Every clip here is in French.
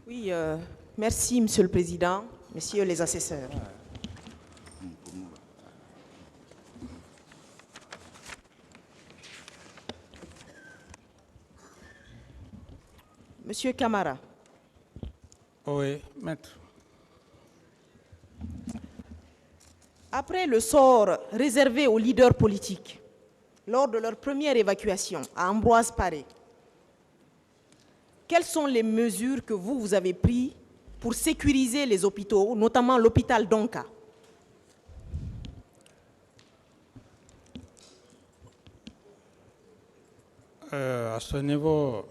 Oui, merci, Monsieur le Président, Messieurs les assesseurs. Monsieur Camara. Oui, maître. Après le sort réservé aux leaders politiques lors de leur première évacuation à Ambroise Paré, quelles sont les mesures que vous avez prises pour sécuriser les hôpitaux, notamment l'hôpital Donka? À ce niveau,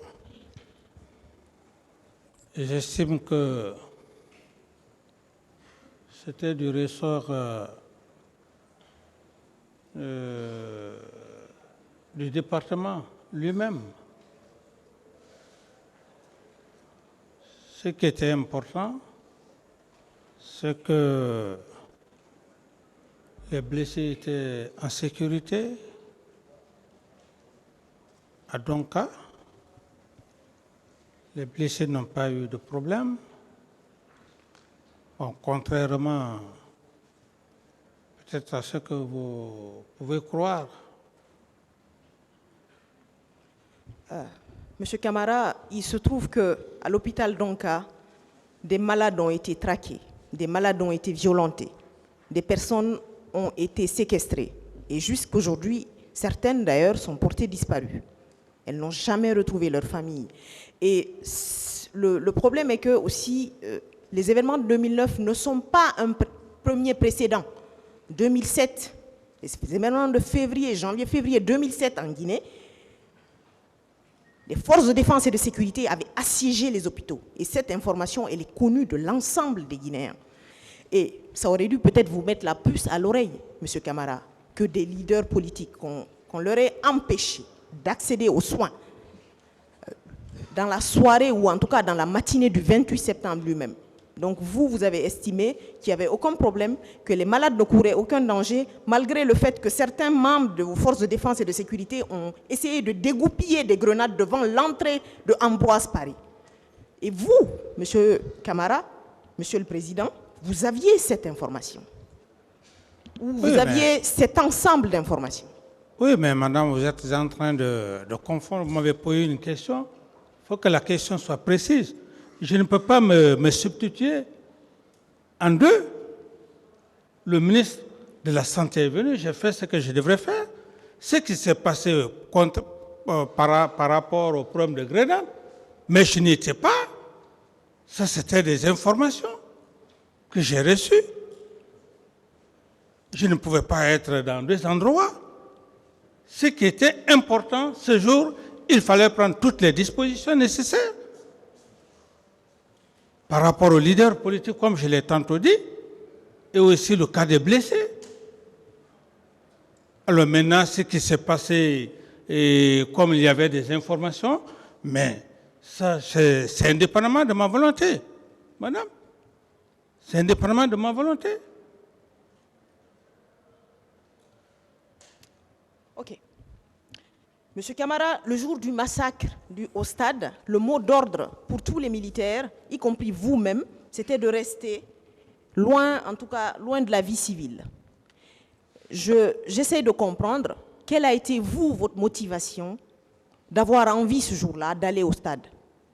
j'estime que c'était du ressort du département lui-même. Ce qui était important, c'est que les blessés étaient en sécurité à Donka. Les blessés n'ont pas eu de problème. Bon, contrairement peut-être à ce que vous pouvez croire. Monsieur Camara, il se trouve qu'à l'hôpital Donka, des malades ont été traqués, des malades ont été violentés, des personnes ont été séquestrées. Et jusqu'aujourd'hui, certaines d'ailleurs sont portées disparues. Elles n'ont jamais retrouvé leur famille. Et le problème est que aussi, les événements de 2009 ne sont pas un premier précédent. 2007, les événements de janvier-février 2007 en Guinée, les forces de défense et de sécurité avaient assiégé les hôpitaux. Et cette information, elle est connue de l'ensemble des Guinéens. Et ça aurait dû peut-être vous mettre la puce à l'oreille, M. Camara, que des leaders politiques, qu'on leur ait empêché d'accéder aux soins dans la soirée ou en tout cas dans la matinée du 28 septembre lui-même. Donc vous avez estimé qu'il n'y avait aucun problème, que les malades ne couraient aucun danger, malgré le fait que certains membres de vos forces de défense et de sécurité ont essayé de dégoupiller des grenades devant l'entrée de Ambroise Paré. Et vous, M. Camara, Monsieur le Président, vous aviez cette information. Ou vous aviez cet ensemble d'informations. Oui, mais madame, vous êtes en train de confondre. Vous m'avez posé une question. Il faut que la question soit précise. Je ne peux pas me substituer en deux. Le ministre de la Santé est venu, j'ai fait ce que je devrais faire. Ce qui s'est passé par rapport au problème de Grenade, mais je n'y étais pas. Ça, c'était des informations que j'ai reçues. Je ne pouvais pas être dans deux endroits. Ce qui était important ce jour, il fallait prendre toutes les dispositions nécessaires. Par rapport aux leaders politiques, comme je l'ai tantôt dit, et aussi le cas des blessés. Alors maintenant, ce qui s'est passé, et comme il y avait des informations, mais ça, c'est indépendamment de ma volonté, madame. C'est indépendamment de ma volonté. Ok. Monsieur Camara, le jour du massacre au stade, le mot d'ordre pour tous les militaires, y compris vous-même, c'était de rester loin, en tout cas loin de la vie civile. J'essaie de comprendre quelle a été, votre motivation d'avoir envie ce jour-là d'aller au stade.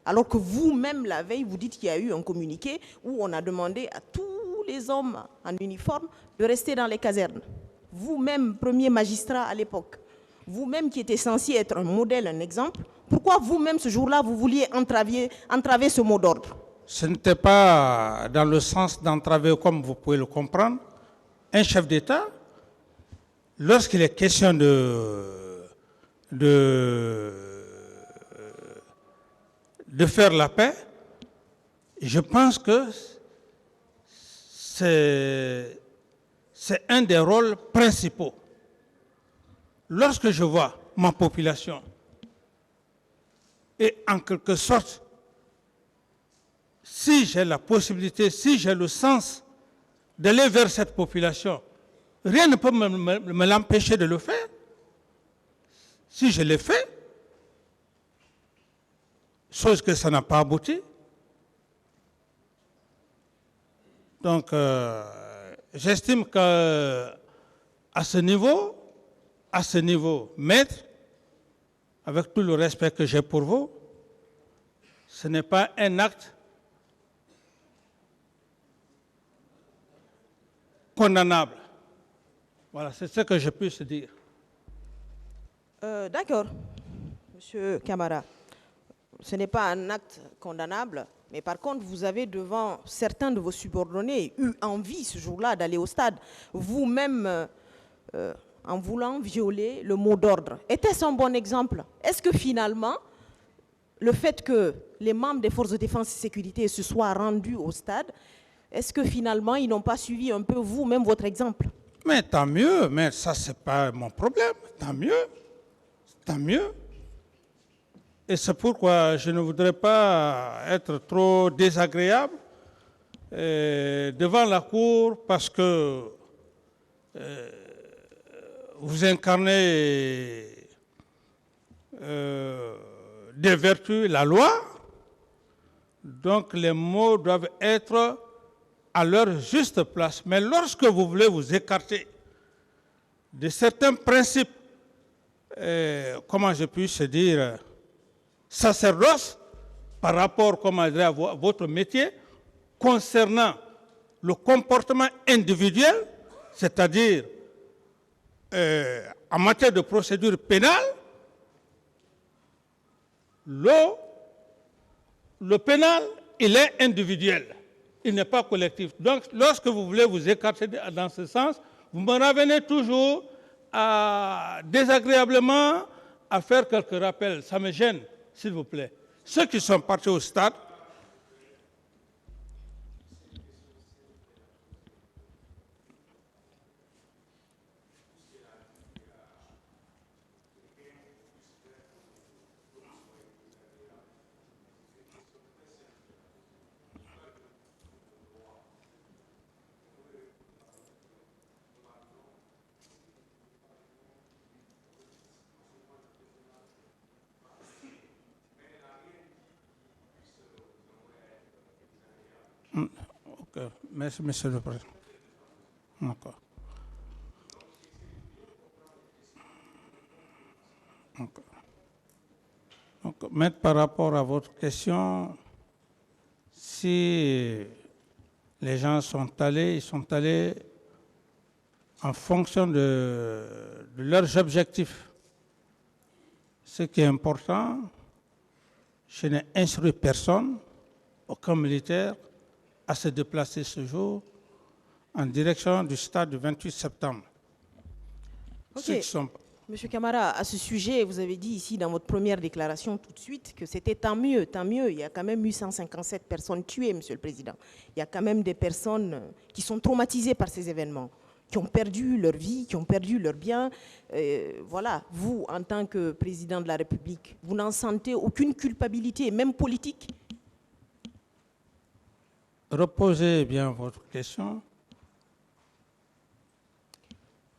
Alors que vous-même, la veille, vous dites qu'il y a eu un communiqué où on a demandé à tous les hommes en uniforme de rester dans les casernes. Vous-même, premier magistrat à l'époque, vous-même qui étiez censé être un modèle, un exemple, pourquoi vous-même ce jour-là, vous vouliez entraver ce mot d'ordre? Ce n'était pas dans le sens d'entraver, comme vous pouvez le comprendre, un chef d'État, lorsqu'il est question de faire la paix, je pense que c'est un des rôles principaux. Lorsque je vois ma population, et en quelque sorte, si j'ai la possibilité, si j'ai le sens d'aller vers cette population, rien ne peut me l'empêcher de le faire. Si je l'ai fait, chose que ça n'a pas abouti, Donc, j'estime qu'à ce niveau, maître, avec tout le respect que j'ai pour vous, ce n'est pas un acte condamnable. Voilà, c'est ce que je puisse dire. D'accord, Monsieur Camara. Ce n'est pas un acte condamnable, mais par contre, vous avez devant certains de vos subordonnés eu envie ce jour-là d'aller au stade, vous-même en voulant violer le mot d'ordre. Était-ce un bon exemple? Est-ce que finalement, le fait que les membres des forces de défense et de sécurité se soient rendus au stade, est-ce que finalement, ils n'ont pas suivi un peu vous-même votre exemple? Mais tant mieux, mais ça, ce n'est pas mon problème. Tant mieux. Tant mieux. Et c'est pourquoi je ne voudrais pas être trop désagréable devant la Cour parce que vous incarnez des vertus, la loi. Donc les mots doivent être à leur juste place. Mais lorsque vous voulez vous écarter de certains principes, comment je puisse dire, sacerdoce, par rapport, comment dire, à votre métier, concernant le comportement individuel, c'est-à-dire en matière de procédure pénale, le pénal, il est individuel, il n'est pas collectif. Donc, lorsque vous voulez vous écarter dans ce sens, vous me revenez toujours désagréablement à faire quelques rappels. Ça me gêne, s'il vous plaît. Ceux qui sont partis au stade, okay. Merci, Monsieur le Président. D'accord. Donc, Maître, par rapport à votre question, si les gens sont allés, ils sont allés en fonction de leurs objectifs. Ce qui est important, je n'ai instruit personne, aucun militaire, à se déplacer ce jour en direction du stade du 28 septembre. Ok. Monsieur Camara, à ce sujet, vous avez dit ici dans votre première déclaration tout de suite que c'était tant mieux, tant mieux. Il y a quand même eu 157 personnes tuées, Monsieur le Président. Il y a quand même des personnes qui sont traumatisées par ces événements, qui ont perdu leur vie, qui ont perdu leurs biens. Voilà, vous, en tant que Président de la République, vous n'en sentez aucune culpabilité, même politique? Reposez bien votre question.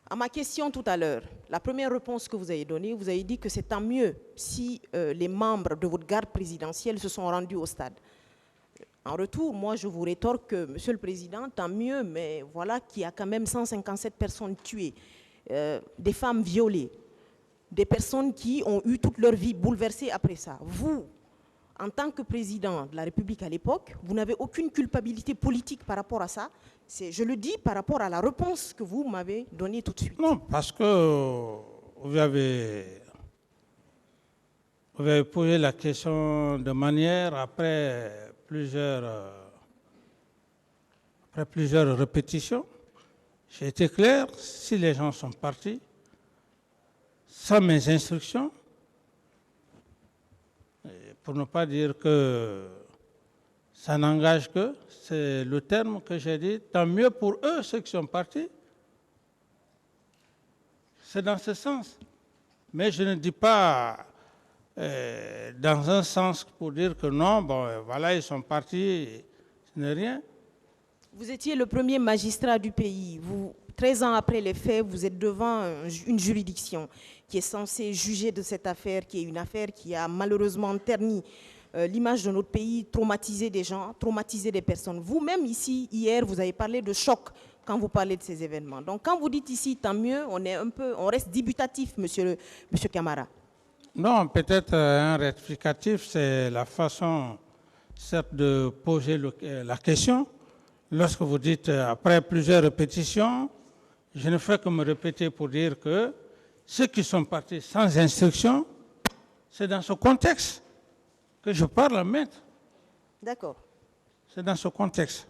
À ma question tout à l'heure, la première réponse que vous avez donnée, vous avez dit que c'est tant mieux si les membres de votre garde présidentielle se sont rendus au stade. En retour, moi, je vous rétorque que, Monsieur le Président, tant mieux, mais voilà qu'il y a quand même 157 personnes tuées, des femmes violées, des personnes qui ont eu toute leur vie bouleversée après ça. Vous, en tant que président de la République à l'époque, vous n'avez aucune culpabilité politique par rapport à ça. Je le dis par rapport à la réponse que vous m'avez donnée tout de suite. Non, parce que vous avez posé la question de manière après plusieurs répétitions. J'ai été clair, si les gens sont partis, sans mes instructions, pour ne pas dire que ça n'engage que, c'est le terme que j'ai dit, tant mieux pour eux, ceux qui sont partis. C'est dans ce sens. Mais je ne dis pas dans un sens pour dire que non, bon, voilà, ils sont partis, ce n'est rien. Vous étiez le premier magistrat du pays. 13 ans après les faits, vous êtes devant une juridiction qui est censée juger de cette affaire, qui est une affaire qui a malheureusement terni l'image de notre pays, traumatiser des gens, traumatiser des personnes. Vous-même ici, hier, vous avez parlé de choc quand vous parlez de ces événements. Donc quand vous dites ici, tant mieux, on reste dubitatif, monsieur Camara. Non, peut-être un rectificatif, c'est la façon, certes, de poser la question. Lorsque vous dites, après plusieurs répétitions, je ne fais que me répéter pour dire que ceux qui sont partis sans instruction, c'est dans ce contexte que je parle, maître. D'accord. C'est dans ce contexte.